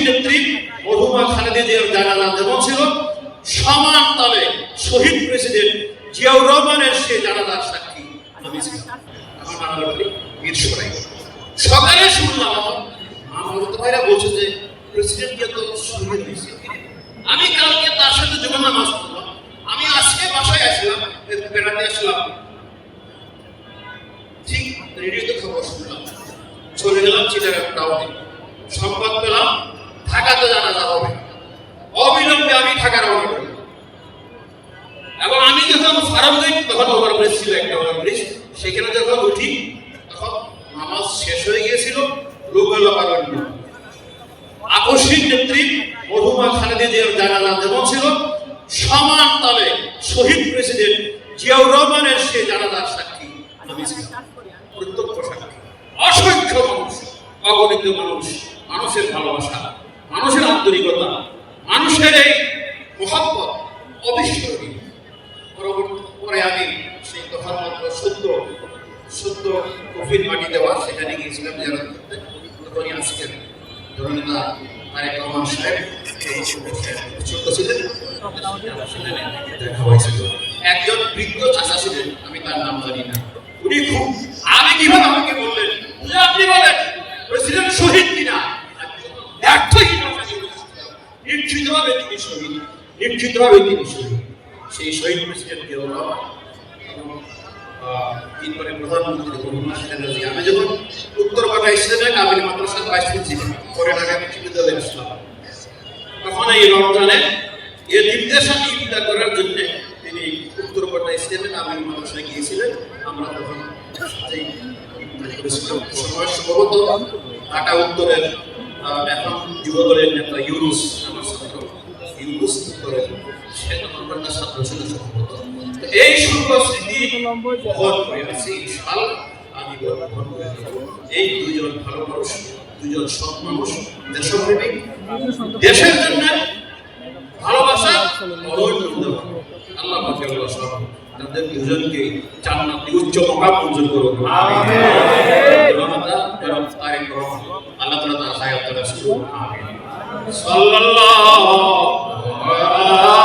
নেত্রী মরহুমা খালেদা জিয়ার জানাজা যেমন ছিল, সমান তালে শহীদ প্রেসিডেন্ট জিয়াউর রহমানের সে জানাজার সাক্ষী আমি ছিলাম। আমার নানার বাড়ি মিরসরাই। সকালে শুনলাম আমার ভাইরা বলছে যে প্রেসিডেন্ট জিয়া তো শহীদ হয়েছে। আমি কালকে তার সাথে যখন নামাজ পড়লাম, আমি আজকে বাসায় আসলাম, বেড়াতে আসলাম, ঠিক রেডিওতে খবর শুনলাম, চলে গেলাম চিটাগাং টাউনে, সংবাদ পেলাম ঢাকাতে জানাজা হবে। অবিলম্বে আমি ঢাকা রওনা করি এবং আমি যখন ফার্মগেট, তখন ওভারব্রিজ ছিল, একটা ওভারব্রিজ, সেখানে যখন উঠি তখন নামাজ শেষ হয়ে গিয়েছিল। লোক হলো পারবেন না। আকস্মিক নেত্রী মরহুমা খালেদা জিয়ার জানাজা যেমন ছিল, সমান তালে শহীদ প্রেসিডেন্ট জিয়াউর রহমানের সে জানাজার সাক্ষী আমি ছিলাম, প্রত্যক্ষ সাক্ষী। অসংখ্য মানুষ, অগণিত মানুষ, মানুষের ভালোবাসা, মানুষের আন্তরিকতা, মানুষের এই মহব্বত অবিস্মরণীয়। পরে আমি সেই তখন মাত্র সত্য কফির মাটি দেওয়া সেখানে গিয়েছিলাম যারা করতে। তখনই আজকের জননেতা তারেক রহমান সাহেব ছোট্ট ছিলেন, দেখা হয়েছিল। একজন বৃদ্ধ চাচা ছিলেন, আমি তার নাম জানি না। উনি খুব আমি কিভাবে আমাকে বললেন, আপনি বলেন প্রেসিডেন্ট শহীদ কিনা? নিশ্চিতভাবে তিনি শহীদ, নিশ্চিতভাবে তিনি শহীদ। সেই শহীদ প্রেসিডেন্ট জিয়াউর রহমান তিনবারে প্রধানমন্ত্রী মরহুমা খালেদা জিয়া। আমি যখন উত্তরপাড়া ইসলামিয়া কামিল মাদ্রাসার ভাইস প্রিন্সিপাল, পরে ঢাকা বিশ্ববিদ্যালয়ে আসলাম, তখন এই রমজানে এর নির্দেশনা ইফতার করার জন্য তিনি উত্তরপাড়া ইসলামিয়া কামিল মাদ্রাসায় গিয়েছিলেন। আমরা তখন সময় সম্ভবত ঢাকা উত্তরের এখন যুবদলের নেতা ইউনুস, আমার ছাত্র ইউনুস উত্তরের, সে তখন তার ছাত্র ছিল সম্ভবত। এই স্মৃতি বহন করে আছে ইনশাআল্লাহ, আমি বহন করে দেব। এই দুইজন ভালো মানুষ, দুইজন সৎ মানুষ, দেশপ্রেমিক, দেশের জন্য ভালোবাসা আল্লাহ পাকের আল্লাহ তাদের দুজনকে জান্নাতে উচ্চ মকাম মঞ্জুর করুন। আমিন। আল্লাহ তাআলা তার হায়াত দারাজ করুন। আমিন। সাল্লাল্লাহু আলাইহি